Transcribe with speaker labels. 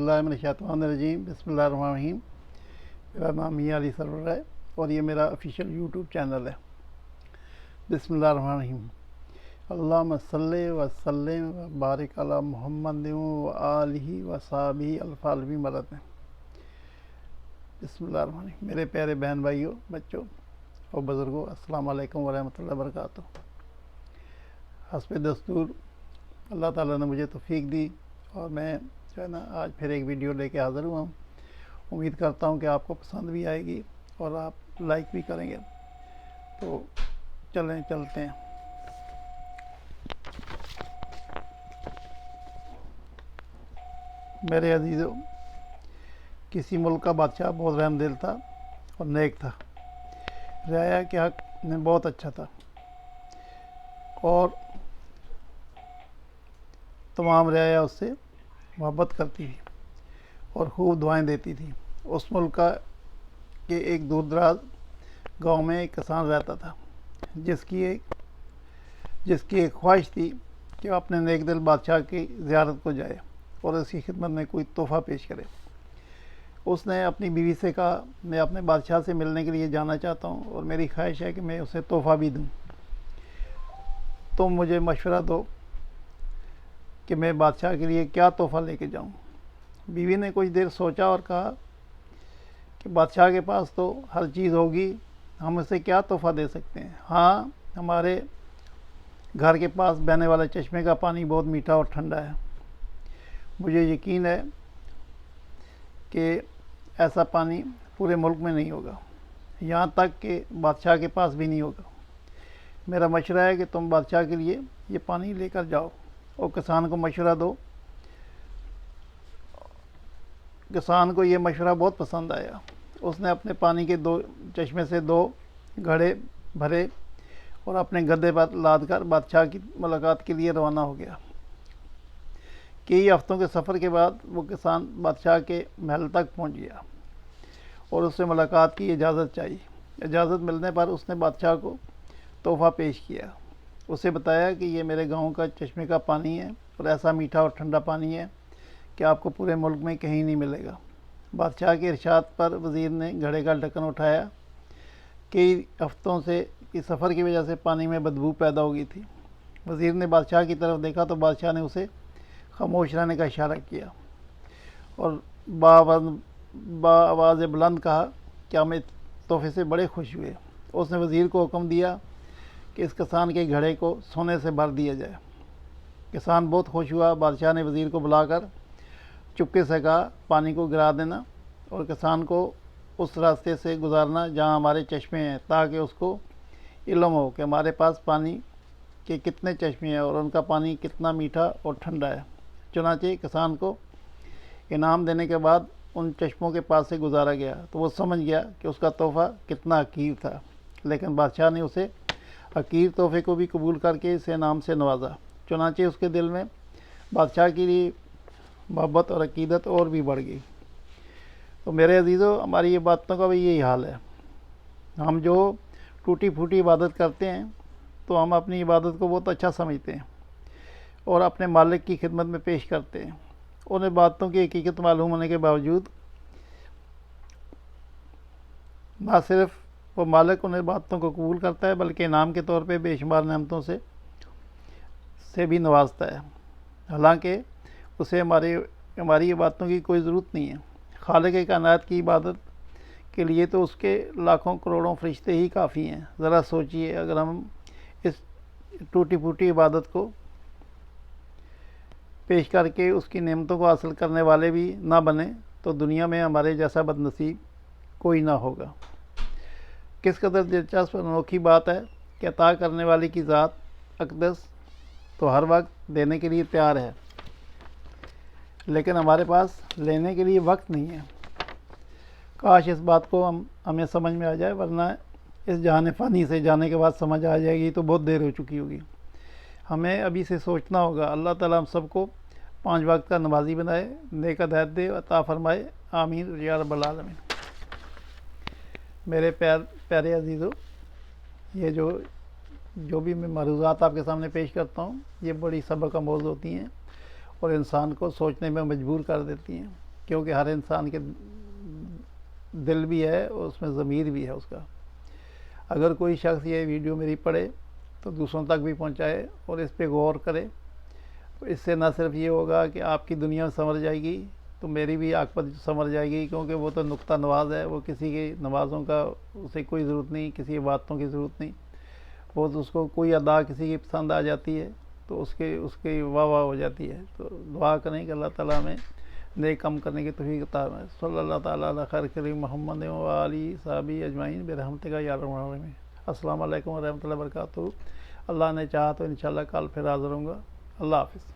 Speaker 1: باللہ من الشیطان الرجیم بسم اللہ الرحمن الرحیم۔ میرا نام میاں علی سرور ہے اور یہ میرا آفیشیل یوٹیوب چینل ہے۔ بسم اللہ الرحمن الرحیم۔ اللہم صلی وسلم وبارک علی محمد و آلہ و صحابہ الفاظ مرد ہیں۔ بسم اللہ الرحمن الرحیم۔ میرے پیارے بہن بھائیوں، بچوں اور بزرگوں، السلام علیکم ورحمۃ اللہ وبرکاتہ۔ حسب دستور اللہ تعالیٰ نے مجھے توفیق دی اور میں جو ہے نا آج پھر ایک ویڈیو لے کے حاضر ہوا ہوں۔ امید کرتا ہوں کہ آپ کو پسند بھی آئے گی اور آپ لائک بھی کریں گے۔ تو چلتے ہیں۔ میرے عزیزوں، کسی ملک کا بادشاہ بہت رحم دل تھا اور نیک تھا، رعایا کے حق میں بہت اچھا تھا اور تمام رعایا اس سے محبت کرتی تھی اور خوب دعائیں دیتی تھی۔ اس ملک کے ایک دور دراز گاؤں میں ایک کسان رہتا تھا جس کی ایک خواہش تھی کہ وہ اپنے نیک دل بادشاہ کی زیارت کو جائے اور اس کی خدمت میں کوئی تحفہ پیش کرے۔ اس نے اپنی بیوی سے کہا، میں اپنے بادشاہ سے ملنے کے لیے جانا چاہتا ہوں اور میری خواہش ہے کہ میں اسے تحفہ بھی دوں، تم مجھے مشورہ دو کہ میں بادشاہ کے لیے کیا تحفہ لے کے جاؤں۔ بیوی نے کچھ دیر سوچا اور کہا کہ بادشاہ کے پاس تو ہر چیز ہوگی، ہم اسے کیا تحفہ دے سکتے ہیں۔ ہاں، ہمارے گھر کے پاس بہنے والے چشمے کا پانی بہت میٹھا اور ٹھنڈا ہے، مجھے یقین ہے کہ ایسا پانی پورے ملک میں نہیں ہوگا، یہاں تک کہ بادشاہ کے پاس بھی نہیں ہوگا۔ میرا مشورہ ہے کہ تم بادشاہ کے لیے یہ پانی لے کر جاؤ۔ اور کسان کو مشورہ دو۔ کسان کو یہ مشورہ بہت پسند آیا۔ اس نے اپنے پانی کے 2 چشمے سے 2 گھڑے بھرے اور اپنے گدھے پر لاد کر بادشاہ کی ملاقات کے لیے روانہ ہو گیا۔ کئی ہفتوں کے سفر کے بعد وہ کسان بادشاہ کے محل تک پہنچ گیا اور اس سے ملاقات کی اجازت چاہی۔ اجازت ملنے پر اس نے بادشاہ کو تحفہ پیش کیا۔ اسے بتایا کہ یہ میرے گاؤں کا چشمے کا پانی ہے اور ایسا میٹھا اور ٹھنڈا پانی ہے کہ آپ کو پورے ملک میں کہیں نہیں ملے گا۔ بادشاہ کے ارشاد پر وزیر نے گھڑے کا ڈھکن اٹھایا۔ کئی ہفتوں سے اس سفر کی وجہ سے پانی میں بدبو پیدا ہو گئی تھی۔ وزیر نے بادشاہ کی طرف دیکھا تو بادشاہ نے اسے خاموش رہنے کا اشارہ کیا اور بآواز بلند کہا کہ ہم اس تحفے سے بڑے خوش ہوئے۔ اس نے وزیر کو حکم دیا کہ اس کسان کے گھڑے کو سونے سے بھر دیا جائے۔ کسان بہت خوش ہوا۔ بادشاہ نے وزیر کو بلا کر چپکے سے کہا، پانی کو گرا دینا اور کسان کو اس راستے سے گزارنا جہاں ہمارے چشمے ہیں، تاکہ اس کو علم ہو کہ ہمارے پاس پانی کے کتنے چشمے ہیں اور ان کا پانی کتنا میٹھا اور ٹھنڈا ہے۔ چنانچہ کسان کو انعام دینے کے بعد ان چشموں کے پاس سے گزارا گیا تو وہ سمجھ گیا کہ اس کا تحفہ کتنا حقیر تھا، لیکن بادشاہ نے اسے حقیر تحفے کو بھی قبول کر کے اسے انعام سے نوازا۔ چنانچہ اس کے دل میں بادشاہ کے لیے محبت اور عقیدت اور بھی بڑھ گئی۔ تو میرے عزیزوں، ہماری یہ باتوں کا بھی یہی حال ہے۔ ہم جو ٹوٹی پھوٹی عبادت کرتے ہیں تو ہم اپنی عبادت کو بہت اچھا سمجھتے ہیں اور اپنے مالک کی خدمت میں پیش کرتے ہیں۔ انہیں باتوں کی حقیقت معلوم ہونے کے باوجود نہ صرف وہ مالک انہیں باتوں کو قبول کرتا ہے بلکہ انعام کے طور پہ بے شمار نعمتوں سے بھی نوازتا ہے، حالانکہ اسے ہماری عبادتوں کی کوئی ضرورت نہیں ہے۔ خالق کائنات کی عبادت کے لیے تو اس کے لاکھوں کروڑوں فرشتے ہی کافی ہیں۔ ذرا سوچئے، اگر ہم اس ٹوٹی پھوٹی عبادت کو پیش کر کے اس کی نعمتوں کو حاصل کرنے والے بھی نہ بنیں تو دنیا میں ہمارے جیسا بد نصیب کوئی نہ ہوگا۔ کس قدر دلچسپ اور انوکھی بات ہے کہ عطا کرنے والے کی ذات اقدس تو ہر وقت دینے کے لیے تیار ہے، لیکن ہمارے پاس لینے کے لیے وقت نہیں ہے۔ کاش اس بات کو ہمیں سمجھ میں آ جائے، ورنہ اس جہان فانی سے جانے کے بعد سمجھ آ جائے گی تو بہت دیر ہو چکی ہوگی۔ ہمیں ابھی سے سوچنا ہوگا۔ اللہ تعالیٰ ہم سب کو 5 وقت کا نمازی بنائے، نیک ہدایت دے، عطا فرمائے، آمین یا رب العالمین۔ میرے پیارے عزیزوں، یہ جو بھی میں معروضات آپ کے سامنے پیش کرتا ہوں، یہ بڑی سبق آموز ہوتی ہیں اور انسان کو سوچنے میں مجبور کر دیتی ہیں۔ کیونکہ ہر انسان کے دل بھی ہے اور اس میں ضمیر بھی ہے اس کا. اگر کوئی شخص یہ ویڈیو میری پڑھے تو دوسروں تک بھی پہنچائے اور اس پہ غور کرے. تو اس سے نہ صرف یہ ہوگا کہ آپ کی دنیا سنور جائے گی تو میری بھی عاقبت سنور جائے گی، کیونکہ وہ تو نقطہ نواز ہے، وہ کسی کی نمازوں کا اسے کوئی ضرورت نہیں، کسی عبادتوں کی ضرورت نہیں. وہ تو اس کو کوئی ادا کسی کی پسند آ جاتی ہے تو اس کی واہ واہ ہو جاتی ہے. تو دعا کریں کہ اللہ تعالیٰ ہمیں نیک کام کرنے کی توفیق عطا فرمائے. صلی اللہ تعالیٰ علی خیر کریم محمد و آلہ صحابہ اجمعین برحمتک یا ارحم الراحمین. السلام علیکم ورحمۃ اللہ وبرکاتہ. اللہ نے چاہا تو انشاءاللہ کل پھر حاضر ہوں گا. اللہ حافظ.